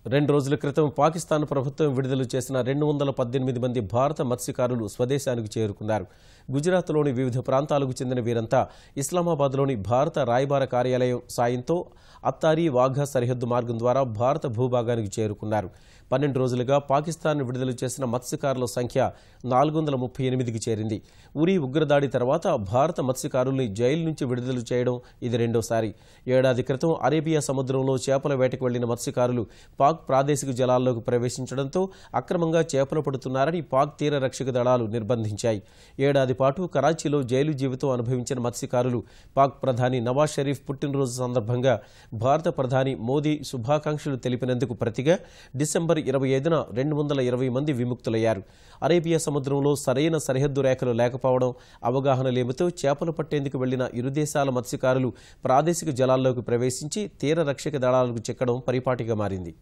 2 రోజుల క్రితం పాకిస్తాన్ ప్రభుత్వం విడుదల చేసిన 218 మంది భారత మత్స్యకారులు స్వదేశానికి చేరుకున్నారు. గుజరాత్లోని వివిధ ప్రాంతాలకు చెందిన వీరంతా ఇస్లామాబాద్లోని భారత రాయబార కార్యాలయం సాయంతో అత్తారి వాఘా సరిహద్దు మార్గం ద్వారా భారత భూభాగానికి చేరుకున్నారు. 12 రోజులుగా పాకిస్తాన్ విడుదల చేసిన మత్స్యకారుల సంఖ్య 438కి చేరింది. ఉరీ ఉగ్రదాడి తర్వాత భారత మత్స్యకారుల్ని జైలు నుంచి విడుదల చేయడం ఇది రెండోసారి. ఏడాది క్రితం అరేబియా సముద్రంలో చేపల వేటకు వెళ్లిన మత్స్యకారులు పాక్ ప్రాదేశిక జలాల్లోకి ప్రవేశించడంతో అక్రమంగా చేపలు పడుతున్నారని పాక్ తీర రక్షక దళాలు నిర్బంధించాయి. ఏడాది పాటు కరాచీలో జైలు జీవితం అనుభవించిన మత్స్యకారులు పాక్ ప్రధాని నవాజ్ షరీఫ్ పుట్టినరోజు సందర్భంగా భారత ప్రధాని మోదీ శుభాకాంక్షలు తెలిపినందుకు ప్రతిగా డిసెంబర్ 25న 220 మంది విముక్తులయ్యారు. అరేబియా సముద్రంలో సరైన సరిహద్దు రేఖలు లేకపోవడం, అవగాహన లేమితో చేపలు పట్టేందుకు వెళ్లిన ఇరు దేశాల మత్స్యకారులు ప్రాదేశిక జలాల్లోకి ప్రవేశించి తీర రక్షక దళాలకు చిక్కడం పరిపాటిగా మారింది.